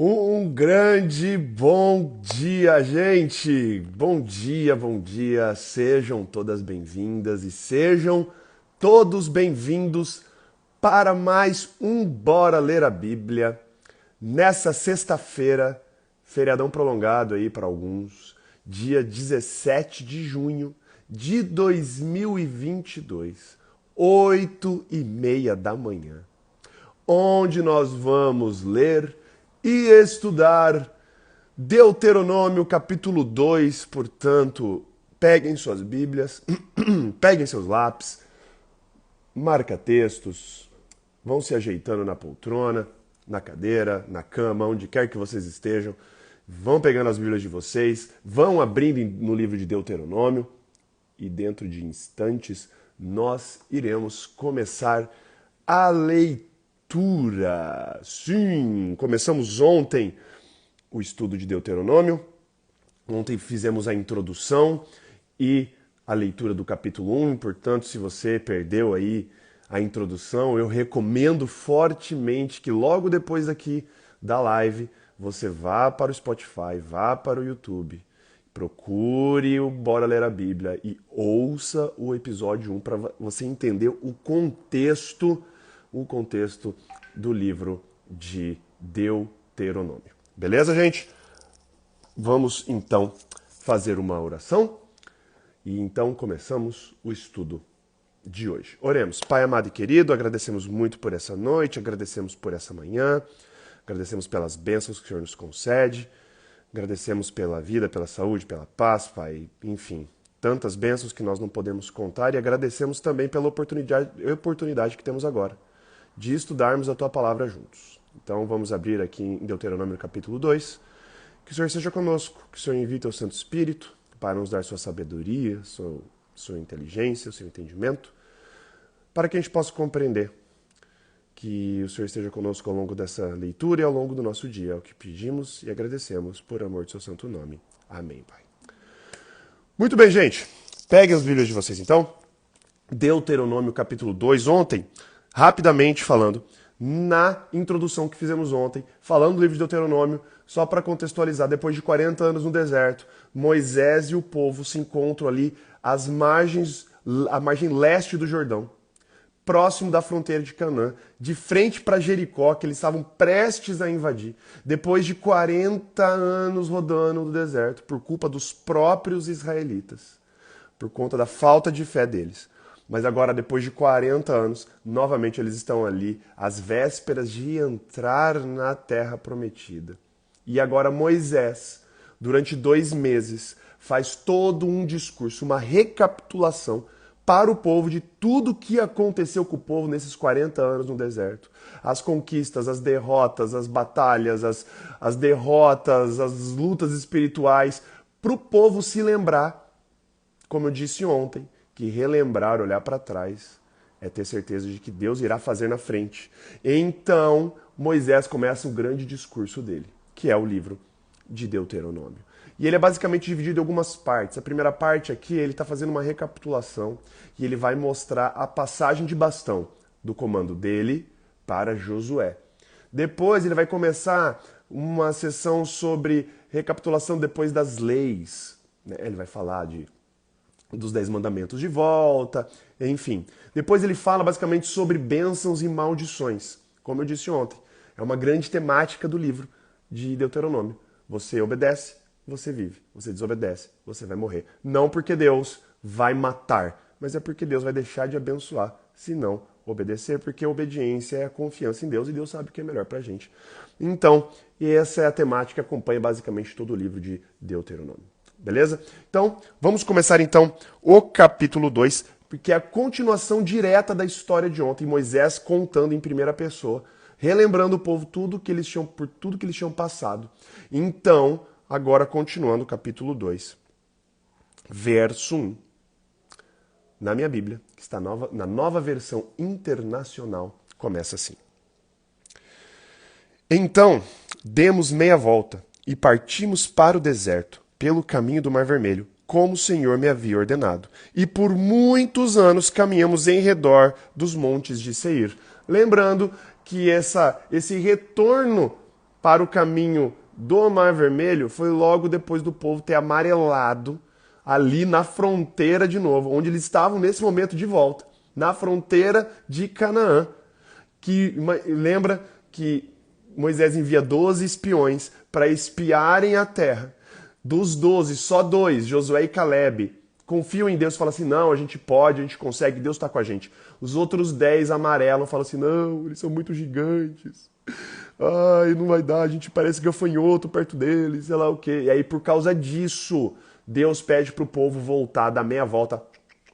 Um grande bom dia, gente! Bom dia, bom dia. Sejam todas bem-vindas e sejam todos bem-vindos para mais um Bora Ler a Bíblia. Nessa sexta-feira, feriadão prolongado aí para alguns, dia 17 de junho de 2022, 8h30 da manhã, onde nós vamos ler e estudar Deuteronômio capítulo 2. Portanto, peguem suas Bíblias, peguem seus lápis, marca-textos, vão se ajeitando na poltrona, na cadeira, na cama, onde quer que vocês estejam, vão pegando as Bíblias de vocês, vão abrindo no livro de Deuteronômio e dentro de instantes nós iremos começar a leitura. Sim, começamos ontem o estudo de Deuteronômio. Ontem fizemos a introdução e a leitura do capítulo 1. Portanto, se você perdeu aí a introdução, eu recomendo fortemente que logo depois aqui da live você vá para o Spotify, vá para o YouTube, procure o Bora Ler a Bíblia e ouça o episódio 1 para você entender o contexto do livro de Deuteronômio. Beleza, gente? Vamos então fazer uma oração e então começamos o estudo de hoje. Oremos. Pai amado e querido, agradecemos muito por essa noite, agradecemos por essa manhã, agradecemos pelas bênçãos que o Senhor nos concede, agradecemos pela vida, pela saúde, pela paz, Pai, enfim, tantas bênçãos que nós não podemos contar, e agradecemos também pela oportunidade que temos agora de estudarmos a Tua Palavra juntos. Então vamos abrir aqui em Deuteronômio capítulo 2. Que o Senhor seja conosco, que o Senhor envie Teu Santo Espírito para nos dar sua sabedoria, sua inteligência, o seu entendimento, para que a gente possa compreender. Que o Senhor esteja conosco ao longo dessa leitura e ao longo do nosso dia. É o que pedimos e agradecemos por amor do Seu santo nome. Amém, Pai. Muito bem, gente. Peguem as Bíblias de vocês, então. Deuteronômio capítulo 2. Ontem, rapidamente falando, na introdução que fizemos ontem, falando do livro de Deuteronômio, só para contextualizar, depois de 40 anos no deserto, Moisés e o povo se encontram ali à margem leste do Jordão, próximo da fronteira de Canaã, de frente para Jericó, que eles estavam prestes a invadir, depois de 40 anos rodando no deserto, por culpa dos próprios israelitas, por conta da falta de fé deles. Mas agora, depois de 40 anos, novamente eles estão ali, às vésperas de entrar na Terra Prometida. E agora Moisés, durante 2 meses, faz todo um discurso, uma recapitulação para o povo de tudo que aconteceu com o povo nesses 40 anos no deserto. As conquistas, as derrotas, as batalhas, as derrotas, as lutas espirituais, para o povo se lembrar, como eu disse ontem, que relembrar, olhar para trás, é ter certeza de que Deus irá fazer na frente. Então, Moisés começa o grande discurso dele, que é o livro de Deuteronômio. E ele é basicamente dividido em algumas partes. A primeira parte aqui, ele está fazendo uma recapitulação e ele vai mostrar a passagem de bastão do comando dele para Josué. Depois ele vai começar uma sessão sobre recapitulação depois das leis. Ele vai falar dos 10 mandamentos de volta, enfim. Depois ele fala basicamente sobre bênçãos e maldições. Como eu disse ontem, é uma grande temática do livro de Deuteronômio. Você obedece, você vive. Você desobedece, você vai morrer. Não porque Deus vai matar, mas é porque Deus vai deixar de abençoar se não obedecer, porque a obediência é a confiança em Deus e Deus sabe o que é melhor pra gente. Então, essa é a temática que acompanha basicamente todo o livro de Deuteronômio. Beleza? Então, vamos começar então o capítulo 2, porque é a continuação direta da história de ontem, Moisés contando em primeira pessoa, relembrando o povo por tudo que eles tinham passado. Então, agora continuando o capítulo 2, verso 1. Na minha Bíblia, que está na nova versão internacional, começa assim. Então, demos meia volta e partimos para o deserto, pelo caminho do Mar Vermelho, como o Senhor me havia ordenado. E por muitos anos caminhamos em redor dos montes de Seir. Lembrando que esse retorno para o caminho do Mar Vermelho foi logo depois do povo ter amarelado ali na fronteira de novo, onde eles estavam nesse momento de volta, na fronteira de Canaã. Que lembra que Moisés envia 12 espiões para espiarem a terra. Dos 12, só 2, Josué e Caleb, confiam em Deus e falam assim, não, a gente pode, a gente consegue, Deus está com a gente. Os outros 10 amarelam, falam assim, não, eles são muito gigantes. Ai, não vai dar, a gente parece gafanhoto perto deles, sei lá o quê. E aí, por causa disso, Deus pede para o povo voltar, dar meia volta.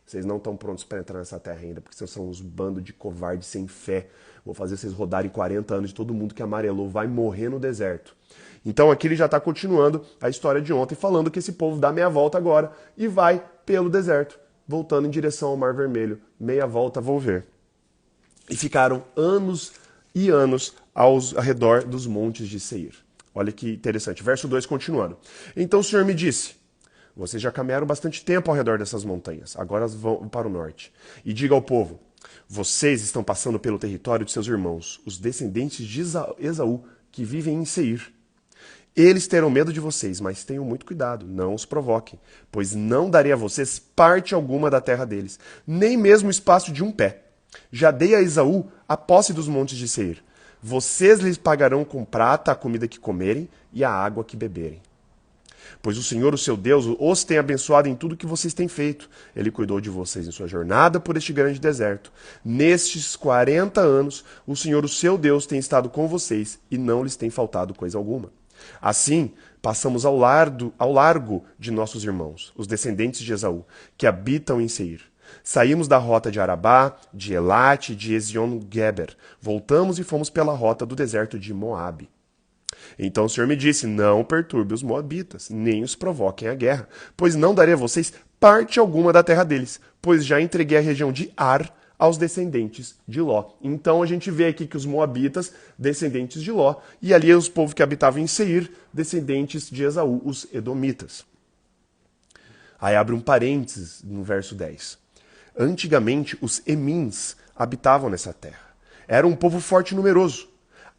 Vocês não estão prontos para entrar nessa terra ainda, porque vocês são uns bandos de covardes sem fé. Vou fazer vocês rodarem 40 anos e todo mundo que amarelou vai morrer no deserto. Então aqui ele já está continuando a história de ontem, falando que esse povo dá meia volta agora e vai pelo deserto, voltando em direção ao Mar Vermelho. Meia volta, vou ver. E ficaram anos e anos ao redor dos montes de Seir. Olha que interessante. Verso 2 continuando. Então o Senhor me disse, vocês já caminharam bastante tempo ao redor dessas montanhas, agora vão para o norte. E diga ao povo, vocês estão passando pelo território de seus irmãos, os descendentes de Esaú, que vivem em Seir. Eles terão medo de vocês, mas tenham muito cuidado, não os provoquem, pois não darei a vocês parte alguma da terra deles, nem mesmo o espaço de um pé. Já dei a Esaú a posse dos montes de Seir. Vocês lhes pagarão com prata a comida que comerem e a água que beberem. Pois o Senhor, o seu Deus, os tem abençoado em tudo que vocês têm feito. Ele cuidou de vocês em sua jornada por este grande deserto. Nestes 40 anos, o Senhor, o seu Deus, tem estado com vocês e não lhes tem faltado coisa alguma. Assim, passamos ao largo de nossos irmãos, os descendentes de Esaú, que habitam em Seir. Saímos da rota de Arabá, de Elate e de Ezion-Geber. Voltamos e fomos pela rota do deserto de Moabe. Então o Senhor me disse, não perturbe os moabitas, nem os provoquem a guerra, pois não darei a vocês parte alguma da terra deles, pois já entreguei a região de Ar aos descendentes de Ló. Então a gente vê aqui que os moabitas, descendentes de Ló, e ali os povos que habitavam em Seir, descendentes de Esaú, os edomitas. Aí abre um parênteses no verso 10. Antigamente os Emins habitavam nessa terra. Era um povo forte e numeroso,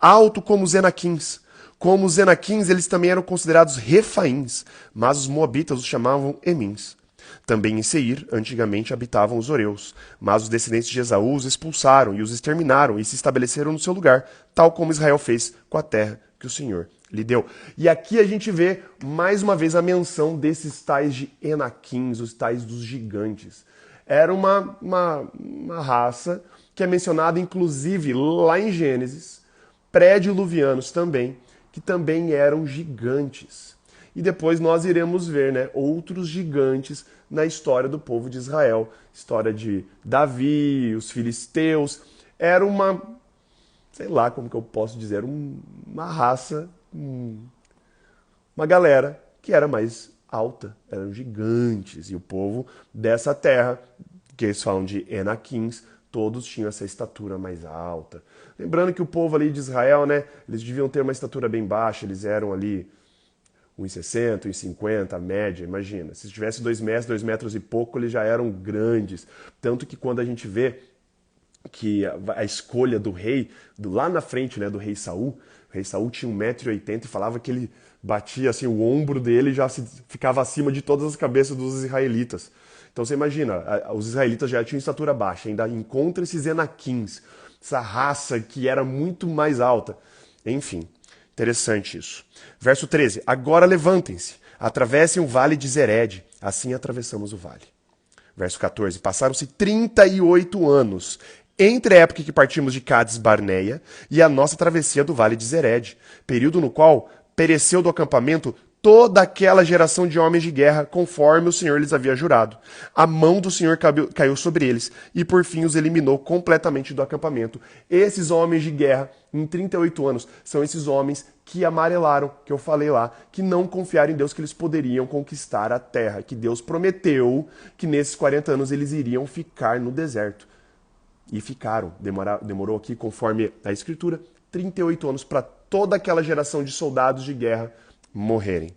alto como os Enaquins. Como os Enaquins, eles também eram considerados Refaíns, mas os moabitas os chamavam Emins. Também em Seir, antigamente habitavam os Oreus, mas os descendentes de Esaú os expulsaram e os exterminaram e se estabeleceram no seu lugar, tal como Israel fez com a terra que o Senhor lhe deu. E aqui a gente vê mais uma vez a menção desses tais de Enaquins, os tais dos gigantes. Era uma raça que é mencionada inclusive lá em Gênesis, pré-diluvianos também, que também eram gigantes. E depois nós iremos ver, né, outros gigantes na história do povo de Israel. História de Davi, os filisteus. Era uma, sei lá como que eu posso dizer, uma raça, uma galera que era mais alta, eram gigantes. E o povo dessa terra, que eles falam de Enaquins, todos tinham essa estatura mais alta. Lembrando que o povo ali de Israel, né, eles deviam ter uma estatura bem baixa, eles eram ali 1,60, 1,50, a média, imagina. Se tivesse 2 metros, 2 metros e pouco, eles já eram grandes. Tanto que quando a gente vê que a escolha do rei, lá na frente, né, do rei Saul, o rei Saul tinha 1,80 m e falava que ele batia assim, o ombro dele já ficava acima de todas as cabeças dos israelitas. Então você imagina, os israelitas já tinham estatura baixa, ainda encontra esses Enaquins, essa raça que era muito mais alta. Enfim, interessante isso. Verso 13. Agora levantem-se, atravessem o vale de Zered. Assim atravessamos o vale. Verso 14. Passaram-se 38 anos entre a época que partimos de Cades Barneia e a nossa travessia do vale de Zered, período no qual pereceu do acampamento toda aquela geração de homens de guerra, conforme o Senhor lhes havia jurado. A mão do Senhor caiu sobre eles, e por fim os eliminou completamente do acampamento. Esses homens de guerra, em 38 anos, são esses homens que amarelaram, que eu falei lá, que não confiaram em Deus que eles poderiam conquistar a terra, que Deus prometeu que nesses 40 anos eles iriam ficar no deserto. E ficaram. Demorou aqui, conforme a Escritura, 38 anos para toda aquela geração de soldados de guerra morrerem.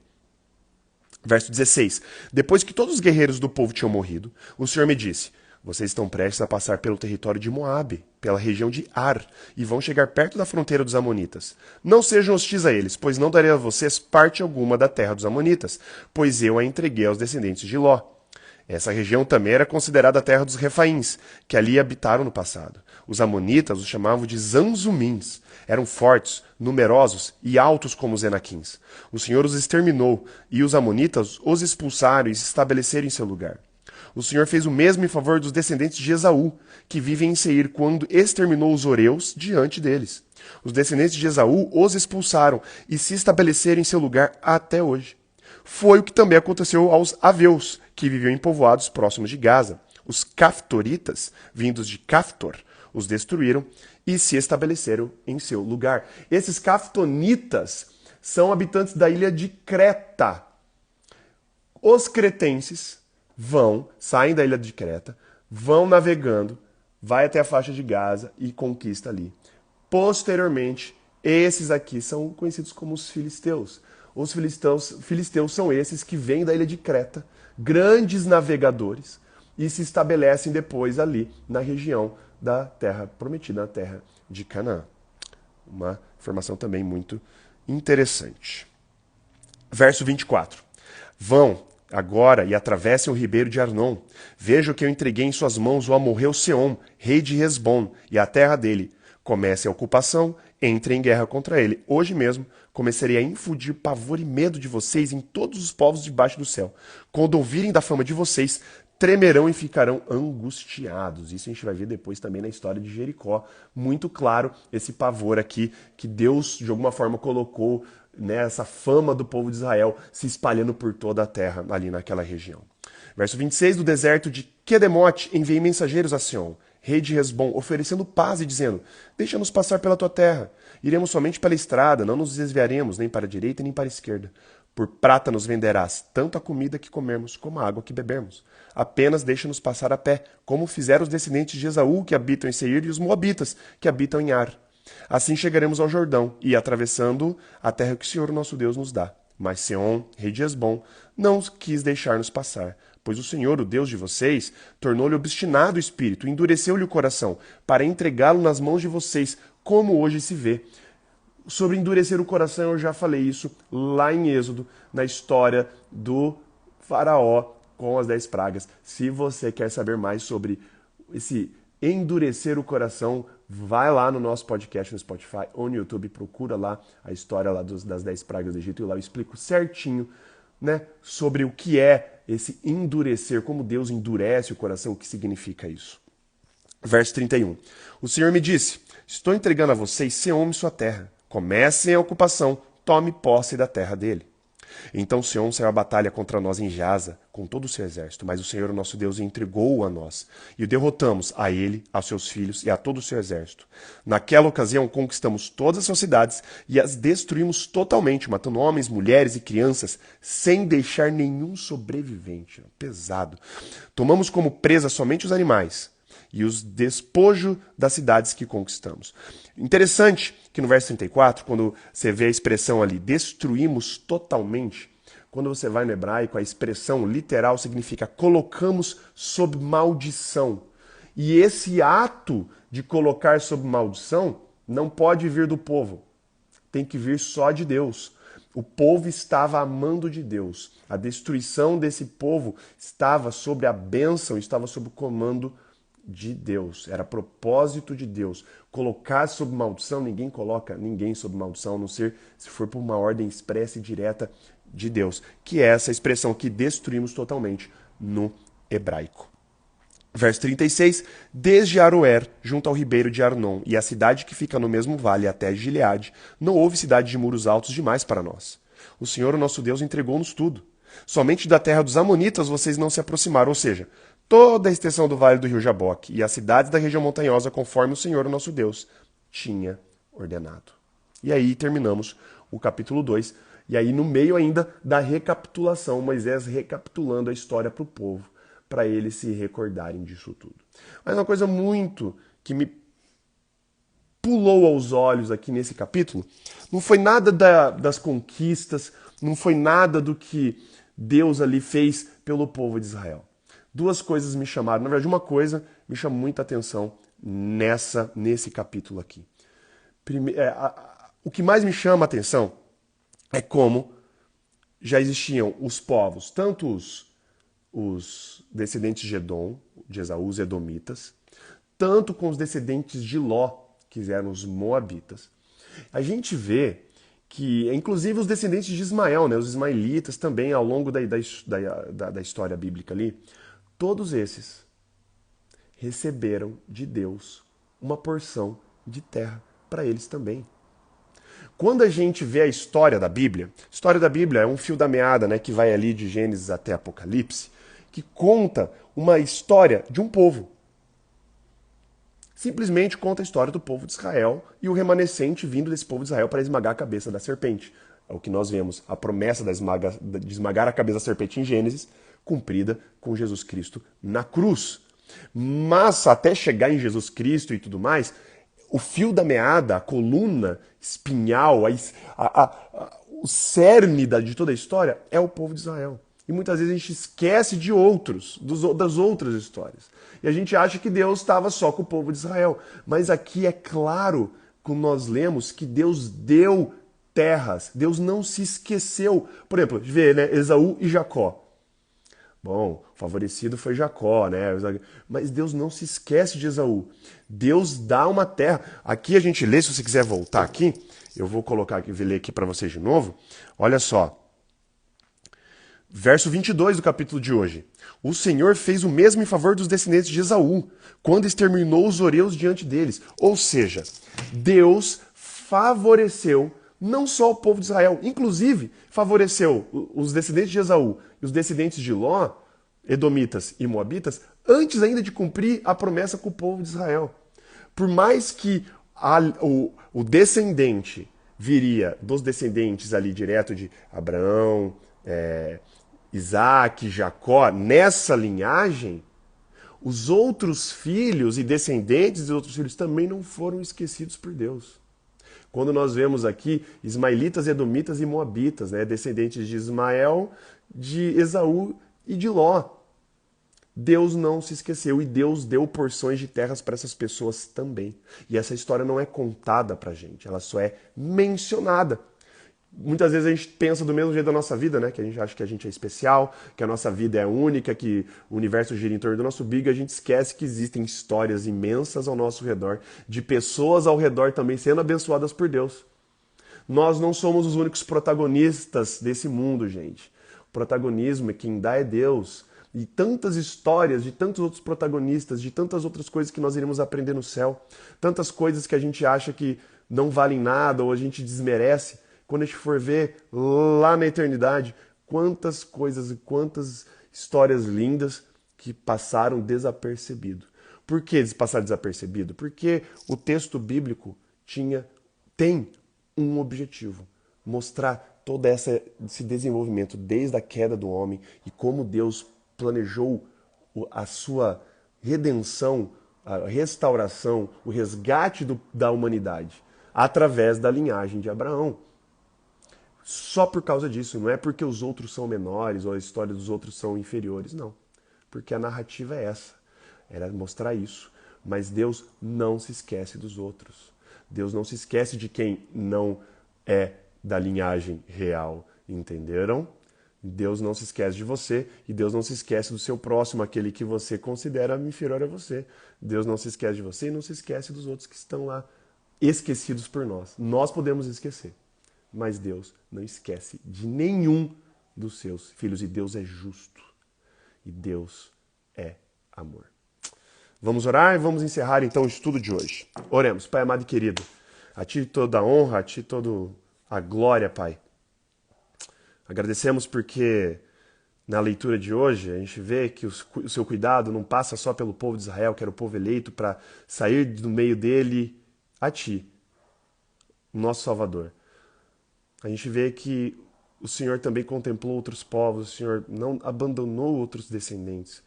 Verso 16. Depois que todos os guerreiros do povo tinham morrido, o Senhor me disse, Vocês estão prestes a passar pelo território de Moabe, pela região de Ar, e vão chegar perto da fronteira dos Amonitas. Não sejam hostis a eles, pois não darei a vocês parte alguma da terra dos Amonitas, pois eu a entreguei aos descendentes de Ló. Essa região também era considerada a terra dos Refaíns, que ali habitaram no passado. Os Amonitas os chamavam de Zanzumins. Eram fortes, numerosos e altos como os Enaquins. O Senhor os exterminou, e os Amonitas os expulsaram e se estabeleceram em seu lugar. O Senhor fez o mesmo em favor dos descendentes de Esaú, que vivem em Seir, quando exterminou os Oreus diante deles. Os descendentes de Esaú os expulsaram e se estabeleceram em seu lugar até hoje. Foi o que também aconteceu aos Aveus, que viviam em povoados próximos de Gaza. Os Caftoritas, vindos de Caftor, os destruíram e se estabeleceram em seu lugar. Esses Caftonitas são habitantes da ilha de Creta. Os cretenses saem da ilha de Creta, vão navegando, vai até a faixa de Gaza e conquista ali. Posteriormente, esses aqui são conhecidos como os filisteus. Os filisteus são esses que vêm da ilha de Creta, grandes navegadores, e se estabelecem depois ali na região da terra prometida, na terra de Canaã. Uma informação também muito interessante. Verso 24. Vão agora e atravessem o ribeiro de Arnon. Vejam que eu entreguei em suas mãos o amorreu Seom, rei de Hesbom, e a terra dele. Comecem a ocupação, entrem em guerra contra ele. Hoje mesmo começarei a infundir pavor e medo de vocês em todos os povos debaixo do céu. Quando ouvirem da fama de vocês, tremerão e ficarão angustiados. Isso a gente vai ver depois também na história de Jericó. Muito claro esse pavor aqui que Deus, de alguma forma, colocou, né, essa fama do povo de Israel se espalhando por toda a terra ali naquela região. Verso 26, do deserto de Quedemote enviei mensageiros a Sion, rei de Hesbom, oferecendo paz e dizendo: deixa-nos passar pela tua terra. Iremos somente pela estrada, não nos desviaremos nem para a direita nem para a esquerda. Por prata nos venderás tanto a comida que comemos como a água que bebemos. Apenas deixa-nos passar a pé, como fizeram os descendentes de Esaú que habitam em Seir e os moabitas que habitam em Ar. Assim chegaremos ao Jordão e, atravessando a terra que o Senhor nosso Deus nos dá. Mas Seom, rei de Hesbom, não quis deixar-nos passar, pois o Senhor, o Deus de vocês, tornou-lhe obstinado o espírito, endureceu-lhe o coração, para entregá-lo nas mãos de vocês, como hoje se vê. Sobre endurecer o coração, eu já falei isso lá em Êxodo, na história do faraó com as 10 pragas. Se você quer saber mais sobre esse endurecer o coração, vai lá no nosso podcast no Spotify ou no YouTube, procura lá a história lá das 10 pragas do Egito, e lá eu explico certinho, né, sobre o que é esse endurecer, como Deus endurece o coração, o que significa isso. Verso 31. O Senhor me disse: estou entregando a vocês Seom e sua terra. Comecem a ocupação, tome posse da terra dele. Então Seom saiu à batalha contra nós em Jaza, com todo o seu exército, mas o Senhor, o nosso Deus, entregou-o a nós, e o derrotamos, a ele, aos seus filhos e a todo o seu exército. Naquela ocasião conquistamos todas as suas cidades e as destruímos totalmente, matando homens, mulheres e crianças, sem deixar nenhum sobrevivente. Pesado. Tomamos como presa somente os animais e os despojos das cidades que conquistamos. Interessante que no verso 34, quando você vê a expressão ali, destruímos totalmente, quando você vai no hebraico, a expressão literal significa colocamos sob maldição. E esse ato de colocar sob maldição não pode vir do povo, tem que vir só de Deus. O povo estava amando de Deus. A destruição desse povo estava sobre a bênção, estava sob o comando de Deus, era propósito de Deus. Colocar sob maldição, ninguém coloca ninguém sob maldição, a não ser se for por uma ordem expressa e direta de Deus, que é essa expressão que destruímos totalmente no hebraico. Verso 36, desde Aroer, junto ao ribeiro de Arnon, e a cidade que fica no mesmo vale até Gileade, não houve cidade de muros altos demais para nós. O Senhor, o nosso Deus, entregou-nos tudo. Somente da terra dos Amonitas vocês não se aproximaram, ou seja, toda a extensão do vale do rio Jaboque e as cidades da região montanhosa, conforme o Senhor, o nosso Deus, tinha ordenado. E aí terminamos o capítulo 2. E aí no meio ainda da recapitulação, Moisés recapitulando a história para o povo, para eles se recordarem disso tudo. Mas uma coisa muito que me pulou aos olhos aqui nesse capítulo, não foi nada das conquistas, não foi nada do que Deus ali fez pelo povo de Israel. Duas coisas me chamaram, na verdade uma coisa me chamou muita atenção nesse capítulo aqui. O que mais me chama a atenção é como já existiam os povos, tanto os descendentes de Edom, de Esaú, os edomitas, tanto com os descendentes de Ló, que eram os moabitas. A gente vê que, inclusive, os descendentes de Ismael, né, os ismaelitas também, ao longo da história bíblica ali, todos esses receberam de Deus uma porção de terra para eles também. Quando a gente vê a história da Bíblia é um fio da meada, né, que vai ali de Gênesis até Apocalipse, que conta uma história de um povo. Simplesmente conta a história do povo de Israel e o remanescente vindo desse povo de Israel para esmagar a cabeça da serpente. É o que nós vemos, a promessa de esmagar a cabeça da serpente em Gênesis, cumprida com Jesus Cristo na cruz. Mas até chegar em Jesus Cristo e tudo mais, o fio da meada, a coluna espinhal, o cerne de toda a história é o povo de Israel. E muitas vezes a gente esquece de das outras histórias. E a gente acha que Deus estava só com o povo de Israel. Mas aqui é claro, quando nós lemos, que Deus deu terras. Deus não se esqueceu. Por exemplo, vê, né, Esaú e Jacó. Bom, o favorecido foi Jacó, né? Mas Deus não se esquece de Esaú. Deus dá uma terra. Aqui a gente lê, se você quiser voltar aqui, eu vou colocar aqui, ler aqui para vocês de novo. Olha só. Verso 22 do capítulo de hoje. O Senhor fez o mesmo em favor dos descendentes de Esaú, quando exterminou os horeus diante deles. Ou seja, Deus favoreceu não só o povo de Israel, inclusive favoreceu os descendentes de Esaú e os descendentes de Ló, edomitas e moabitas, antes ainda de cumprir a promessa com o povo de Israel. Por mais que o descendente viria dos descendentes ali direto de Abraão, Isaac, Jacó, nessa linhagem, os outros filhos e descendentes dos outros filhos também não foram esquecidos por Deus. Quando nós vemos aqui ismaelitas, edomitas e moabitas, né, descendentes de Ismael, de Esaú e de Ló. Deus não se esqueceu e Deus deu porções de terras para essas pessoas também. E essa história não é contada pra gente, ela só é mencionada. Muitas vezes a gente pensa do mesmo jeito da nossa vida, né? Que a gente acha que a gente é especial, que a nossa vida é única, que o universo gira em torno do nosso umbigo, e a gente esquece que existem histórias imensas ao nosso redor, de pessoas ao redor também sendo abençoadas por Deus. Nós não somos os únicos protagonistas desse mundo, gente. O protagonismo, quem dá é Deus. E tantas histórias de tantos outros protagonistas, de tantas outras coisas que nós iremos aprender no céu, tantas coisas que a gente acha que não valem nada ou a gente desmerece. Quando a gente for ver lá na eternidade, quantas coisas e quantas histórias lindas que passaram desapercebido. Por que eles passaram desapercebido? Porque o texto bíblico tem um objetivo: mostrar todo esse desenvolvimento desde a queda do homem e como Deus planejou a sua redenção, a restauração, o resgate da humanidade através da linhagem de Abraão. Só por causa disso, não é porque os outros são menores ou a história dos outros são inferiores, não. Porque a narrativa é essa, era mostrar isso. Mas Deus não se esquece dos outros. Deus não se esquece de quem não é da linhagem real, entenderam? Deus não se esquece de você e Deus não se esquece do seu próximo, aquele que você considera inferior a você. Deus não se esquece de você e não se esquece dos outros que estão lá esquecidos por nós. Nós podemos esquecer. Mas Deus não esquece de nenhum dos seus filhos. E Deus é justo. E Deus é amor. Vamos orar e vamos encerrar então o estudo de hoje. Oremos. Pai amado e querido, a Ti toda a honra, a Ti toda a glória, Pai. Agradecemos porque na leitura de hoje a gente vê que o Seu cuidado não passa só pelo povo de Israel, que era o povo eleito, para sair do meio dele a Ti, nosso Salvador. A gente vê que o Senhor também contemplou outros povos, o Senhor não abandonou outros descendentes.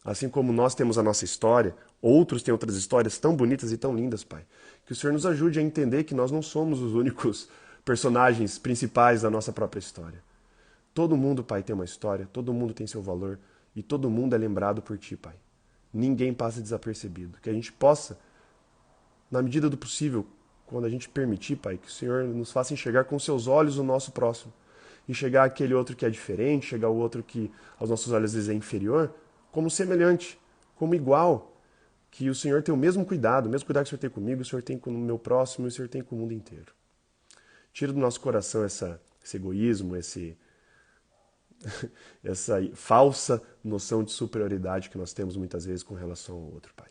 Assim como nós temos a nossa história, outros têm outras histórias tão bonitas e tão lindas, Pai. Que o Senhor nos ajude a entender que nós não somos os únicos personagens principais da nossa própria história. Todo mundo, Pai, tem uma história, todo mundo tem seu valor e todo mundo é lembrado por Ti, Pai. Ninguém passa desapercebido. Que a gente possa, na medida do possível, quando a gente permitir, Pai, que o Senhor nos faça enxergar com seus olhos o nosso próximo. Enxergar aquele outro que é diferente, enxergar o outro que aos nossos olhos às vezes é inferior, como semelhante, como igual. Que o Senhor tem o mesmo cuidado que o Senhor tem comigo, o Senhor tem com o meu próximo e o Senhor tem com o mundo inteiro. Tira do nosso coração esse egoísmo, essa falsa noção de superioridade que nós temos muitas vezes com relação ao outro, Pai.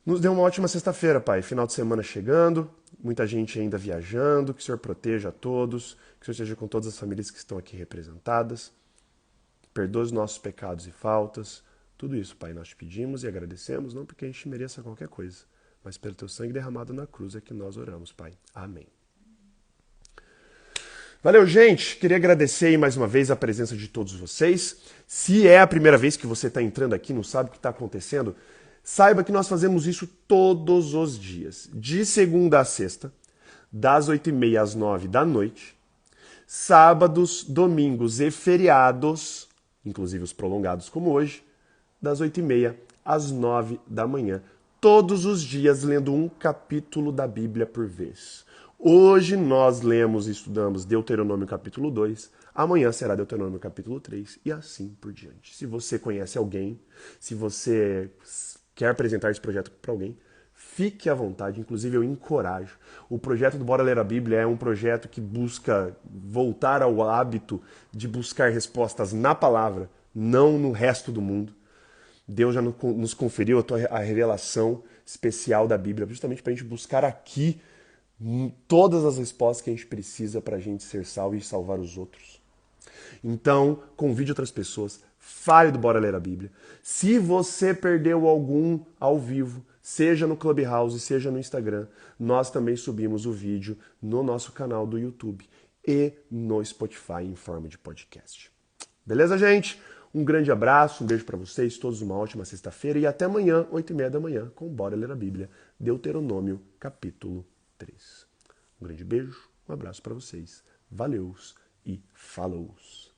Nos dê uma ótima sexta-feira, Pai. Final de semana chegando, muita gente ainda viajando, que o Senhor proteja a todos, que o Senhor esteja com todas as famílias que estão aqui representadas, perdoe os nossos pecados e faltas. Tudo isso, Pai, nós te pedimos e agradecemos, não porque a gente mereça qualquer coisa, mas pelo teu sangue derramado na cruz é que nós oramos, Pai. Amém. Valeu, gente. Queria agradecer aí mais uma vez a presença de todos vocês. Se é a primeira vez que você está entrando aqui, não sabe o que está acontecendo, saiba que nós fazemos isso todos os dias, de segunda a sexta, das 8h30 às 9 da noite, sábados, domingos e feriados, inclusive os prolongados como hoje, das 8h30 às 9 da manhã, todos os dias lendo um capítulo da Bíblia por vez. Hoje nós lemos e estudamos Deuteronômio capítulo 2, amanhã será Deuteronômio capítulo 3 e assim por diante. Se você conhece alguém, se você quer apresentar esse projeto para alguém, fique à vontade, inclusive eu encorajo. O projeto do Bora Ler a Bíblia é um projeto que busca voltar ao hábito de buscar respostas na palavra, não no resto do mundo. Deus já nos conferiu a revelação especial da Bíblia, justamente para a gente buscar aqui todas as respostas que a gente precisa para a gente ser salvo e salvar os outros. Então, convide outras pessoas, fale do Bora Ler a Bíblia. Se você perdeu algum ao vivo, seja no Clubhouse, seja no Instagram, nós também subimos o vídeo no nosso canal do YouTube e no Spotify em forma de podcast. Beleza, gente? Um grande abraço, um beijo para vocês, todos uma ótima sexta-feira e até amanhã, 8h30 da manhã, com Bora Ler a Bíblia, Deuteronômio, capítulo 3. Um grande beijo, um abraço para vocês. Valeus e falous!